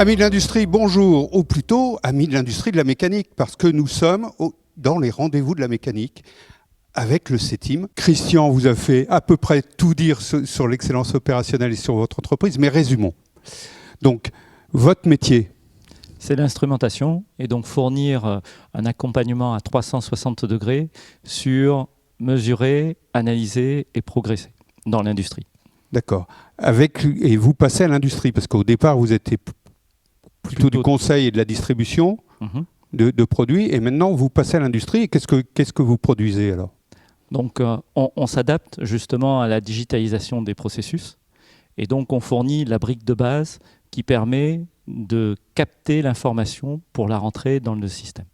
Amis de l'industrie, bonjour, ou plutôt amis de l'industrie de la mécanique, parce que nous sommes dans les rendez-vous de la mécanique avec le CETIM. Christian vous a fait à peu près tout dire sur l'excellence opérationnelle et sur votre entreprise, mais résumons. Donc, votre métier. C'est l'instrumentation et donc fournir un accompagnement à 360 degrés sur mesurer, analyser et progresser dans l'industrie. D'accord. Et vous passez à l'industrie, parce qu'au départ, vous étiez plutôt du conseil et de la distribution de produits, et maintenant, vous passez à l'industrie. Et qu'est-ce que vous produisez alors ? Donc, on s'adapte justement à la digitalisation des processus. Et donc, on fournit la brique de base qui permet de capter l'information pour la rentrer dans le système.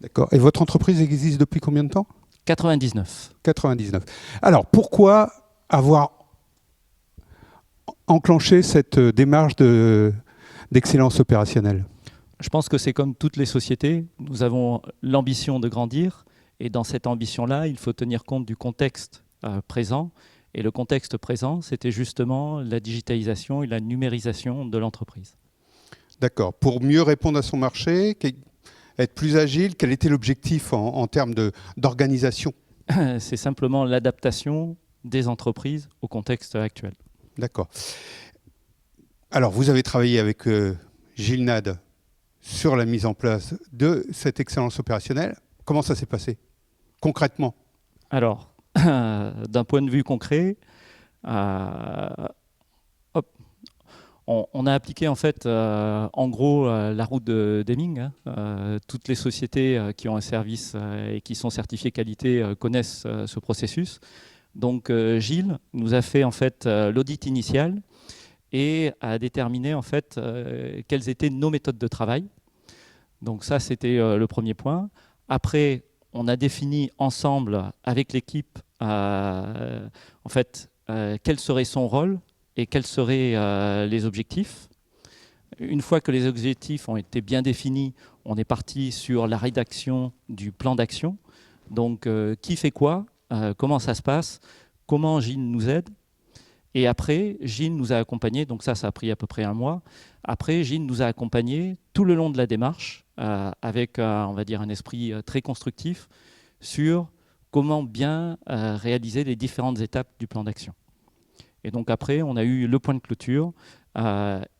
D'accord. Et votre entreprise existe depuis combien de temps ? 99. 99. Alors, pourquoi avoir enclenché cette démarche d'excellence opérationnelle ? Je pense que c'est comme toutes les sociétés. Nous avons l'ambition de grandir. Et dans cette ambition-là, il faut tenir compte du contexte présent. Et le contexte présent, c'était justement la digitalisation et la numérisation de l'entreprise. D'accord. Pour mieux répondre à son marché, être plus agile, quel était l'objectif en termes d'organisation ? C'est simplement l'adaptation des entreprises au contexte actuel. D'accord. Alors, vous avez travaillé avec Gilles Nade sur la mise en place de cette excellence opérationnelle. Comment ça s'est passé, concrètement ? Alors, d'un point de vue concret, on a appliqué en fait, en gros, la route de Deming. Toutes les sociétés qui ont un service et qui sont certifiées qualité connaissent ce processus. Donc, Gilles nous a fait en fait l'audit initial et a déterminé en fait quelles étaient nos méthodes de travail. Donc ça, c'était le premier point. Après, on a défini ensemble avec l'équipe en fait quel serait son rôle et quels seraient les objectifs. Une fois que les objectifs ont été bien définis, on est parti sur la rédaction du plan d'action. Donc, qui fait quoi, comment ça se passe, comment Gilles nous aide. Et après, Gilles nous a accompagnés, donc ça a pris à peu près un mois. Après, Gilles nous a accompagnés tout le long de la démarche avec, on va dire, un esprit très constructif sur comment bien réaliser les différentes étapes du plan d'action. Et donc après, on a eu le point de clôture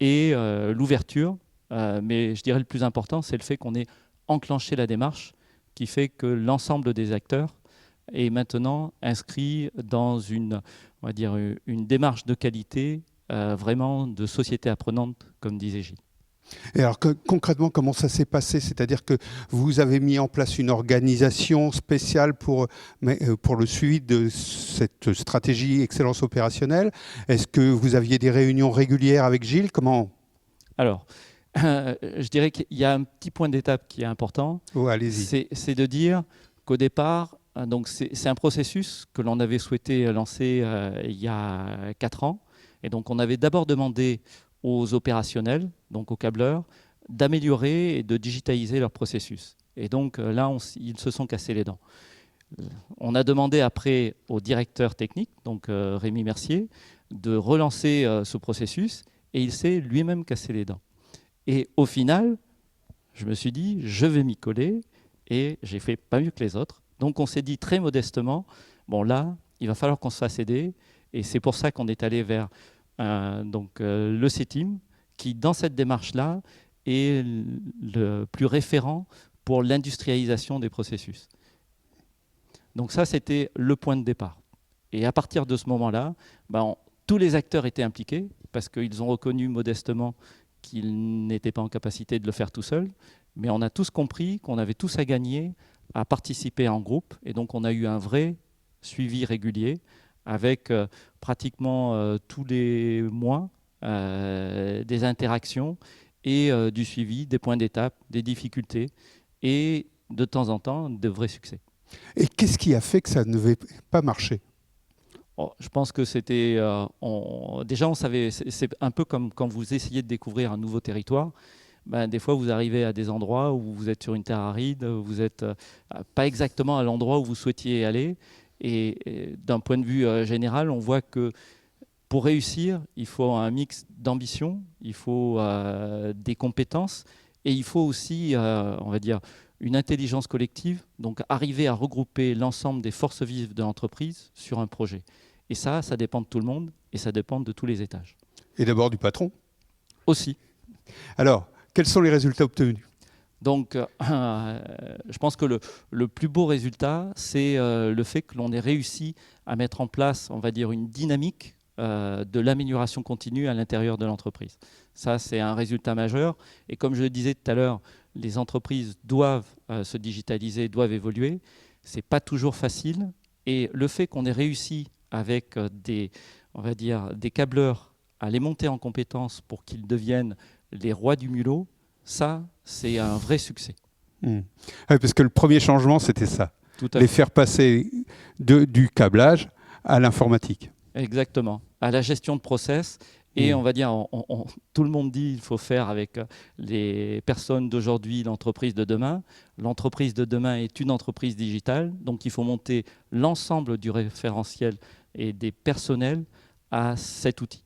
et l'ouverture. Mais je dirais le plus important, c'est le fait qu'on ait enclenché la démarche qui fait que l'ensemble des acteurs est maintenant inscrit dans une, on va dire, une démarche de qualité vraiment de société apprenante, comme disait Gilles. Et alors concrètement, comment ça s'est passé ? C'est-à-dire que vous avez mis en place une organisation spéciale pour le suivi de cette stratégie excellence opérationnelle. Est-ce que vous aviez des réunions régulières avec Gilles ? Comment ? Alors, je dirais qu'il y a un petit point d'étape qui est important. Oh, allez-y. C'est de dire qu'au départ, donc c'est un processus que l'on avait souhaité lancer il y a 4 ans. Et donc, on avait d'abord demandé aux opérationnels, donc aux câbleurs, d'améliorer et de digitaliser leur processus. Et donc là, ils se sont cassés les dents. On a demandé après au directeur technique, donc Rémi Mercier, de relancer ce processus et il s'est lui-même cassé les dents. Et au final, je me suis dit, je vais m'y coller et j'ai fait pas mieux que les autres. Donc on s'est dit très modestement, bon là, il va falloir qu'on se fasse aider et c'est pour ça qu'on est allé vers le CETIM, qui dans cette démarche-là est le plus référent pour l'industrialisation des processus. Donc ça, c'était le point de départ. Et à partir de ce moment-là, tous les acteurs étaient impliqués parce qu'ils ont reconnu modestement qu'ils n'étaient pas en capacité de le faire tout seuls, mais on a tous compris qu'on avait tous à gagner à participer en groupe, et donc on a eu un vrai suivi régulier avec pratiquement tous les mois des interactions et du suivi, des points d'étape, des difficultés et de temps en temps de vrais succès. Et qu'est-ce qui a fait que ça ne devait pas marcher ? Je pense que c'était... déjà, on savait, c'est un peu comme quand vous essayez de découvrir un nouveau territoire. Des fois, vous arrivez à des endroits où vous êtes sur une terre aride, vous n'êtes pas exactement à l'endroit où vous souhaitiez aller. Et d'un point de vue général, on voit que Pour réussir, il faut un mix d'ambition, il faut des compétences et il faut aussi, on va dire, une intelligence collective, donc arriver à regrouper l'ensemble des forces vives de l'entreprise sur un projet. Et ça dépend de tout le monde et ça dépend de tous les étages. Et d'abord du patron. Aussi. Alors, quels sont les résultats obtenus? Donc, je pense que le plus beau résultat, c'est le fait que l'on ait réussi à mettre en place, on va dire, une dynamique de l'amélioration continue à l'intérieur de l'entreprise. Ça, c'est un résultat majeur. Et comme je le disais tout à l'heure, les entreprises doivent se digitaliser, doivent évoluer. Ce n'est pas toujours facile. Et le fait qu'on ait réussi avec on va dire, des câbleurs à les monter en compétences pour qu'ils deviennent les rois du mulot, ça, c'est un vrai succès. Oui, parce que le premier changement, c'était ça. Tout à les fait. faire passer du câblage à l'informatique. Exactement. À la gestion de process. Et on va dire, tout le monde dit qu'il faut faire avec les personnes d'aujourd'hui l'entreprise de demain. L'entreprise de demain est une entreprise digitale. Donc, il faut monter l'ensemble du référentiel et des personnels à cet outil.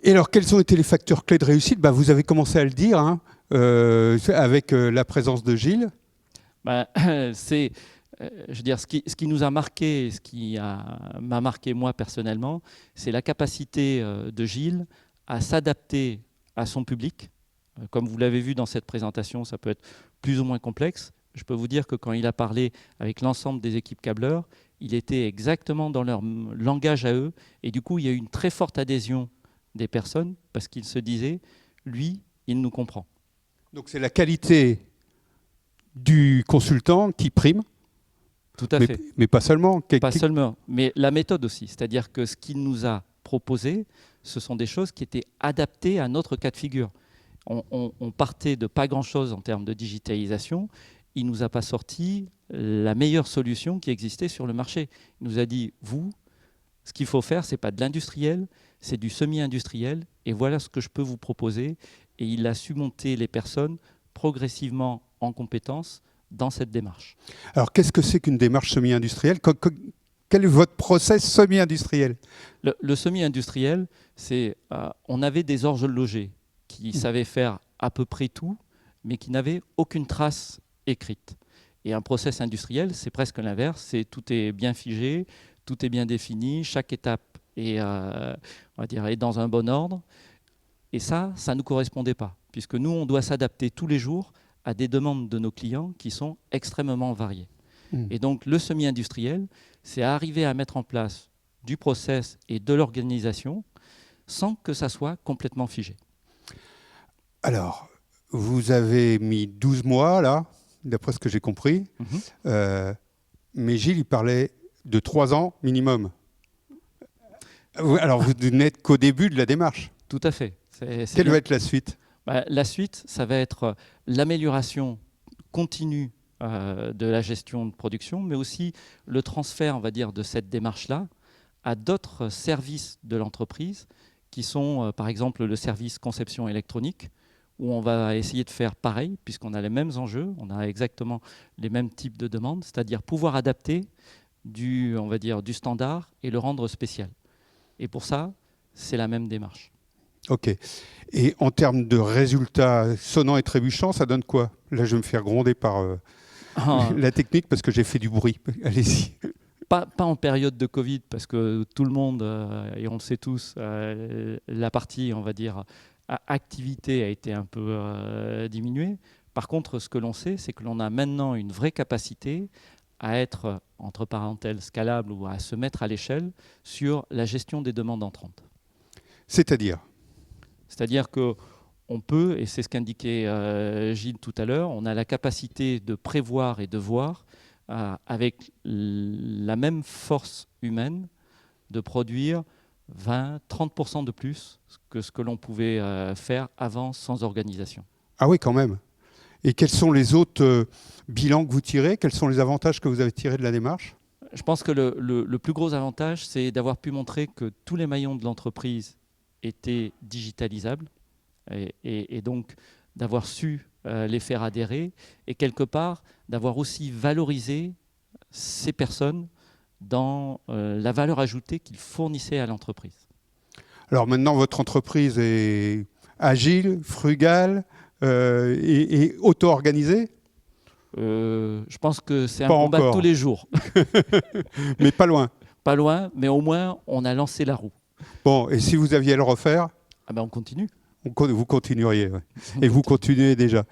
Et alors, quels ont été les facteurs clés de réussite? Vous avez commencé à le dire, hein, avec la présence de Gilles. C'est... je veux dire, ce qui nous a marqué, m'a marqué moi personnellement, c'est la capacité de Gilles à s'adapter à son public. Comme vous l'avez vu dans cette présentation, ça peut être plus ou moins complexe. Je peux vous dire que quand il a parlé avec l'ensemble des équipes câbleurs, il était exactement dans leur langage à eux. Et du coup, il y a eu une très forte adhésion des personnes parce qu'ils se disaient, lui, il nous comprend. Donc c'est la qualité du consultant qui prime. Tout à fait. Mais pas seulement. Pas seulement, mais la méthode aussi. C'est-à-dire que ce qu'il nous a proposé, ce sont des choses qui étaient adaptées à notre cas de figure. On partait de pas grand-chose en termes de digitalisation. Il ne nous a pas sorti la meilleure solution qui existait sur le marché. Il nous a dit, vous, ce qu'il faut faire, ce n'est pas de l'industriel, c'est du semi-industriel. Et voilà ce que je peux vous proposer. Et il a su monter les personnes progressivement en compétences dans cette démarche. Alors, qu'est-ce que c'est qu'une démarche semi-industrielle? Quel est votre process semi-industriel? Le semi-industriel, c'est on avait des horlogers qui savaient faire à peu près tout, mais qui n'avaient aucune trace écrite. Et un process industriel, c'est presque l'inverse. C'est tout est bien figé, tout est bien défini, chaque étape est, on va dire, est dans un bon ordre. Et ça ne nous correspondait pas, puisque nous, on doit s'adapter tous les jours à des demandes de nos clients qui sont extrêmement variées. Et donc, le semi-industriel, c'est arriver à mettre en place du process et de l'organisation sans que ça soit complètement figé. Alors, vous avez mis 12 mois, là, d'après ce que j'ai compris. Mais Gilles, il parlait de 3 ans minimum. Alors, vous n'êtes qu'au début de la démarche. Tout à fait. Quelle va être la suite? La suite, ça va être l'amélioration continue de la gestion de production, mais aussi le transfert, on va dire, de cette démarche-là à d'autres services de l'entreprise qui sont, par exemple, le service conception électronique, où on va essayer de faire pareil, puisqu'on a les mêmes enjeux, on a exactement les mêmes types de demandes, c'est-à-dire pouvoir adapter on va dire, du standard et le rendre spécial. Et pour ça, c'est la même démarche. Ok. Et en termes de résultats sonnants et trébuchants, ça donne quoi? Là, je vais me faire gronder par la technique parce que j'ai fait du bruit. Allez-y. Pas en période de Covid, parce que tout le monde, et on le sait tous, la partie, on va dire, activité a été un peu diminuée. Par contre, ce que l'on sait, c'est que l'on a maintenant une vraie capacité à être, entre parenthèses, scalable ou à se mettre à l'échelle sur la gestion des demandes entrantes. C'est-à-dire qu'on peut, et c'est ce qu'indiquait Gilles tout à l'heure, on a la capacité de prévoir et de voir avec la même force humaine de produire 20-30% de plus que ce que l'on pouvait faire avant sans organisation. Ah oui, quand même. Et quels sont les autres bilans que vous tirez? Quels sont les avantages que vous avez tirés de la démarche? Je pense que le plus gros avantage, c'est d'avoir pu montrer que tous les maillons de l'entreprise étaient digitalisables et donc d'avoir su les faire adhérer et quelque part d'avoir aussi valorisé ces personnes dans la valeur ajoutée qu'ils fournissaient à l'entreprise. Alors maintenant, votre entreprise est agile, frugale et auto-organisée? Je pense que c'est un Pas combat de encore. tous les jours. Mais pas loin. Pas loin, mais au moins, on a lancé la roue. Bon, et si vous aviez à le refaire, Ah ben, on continue. vous continueriez. Ouais. Et vous continuez déjà.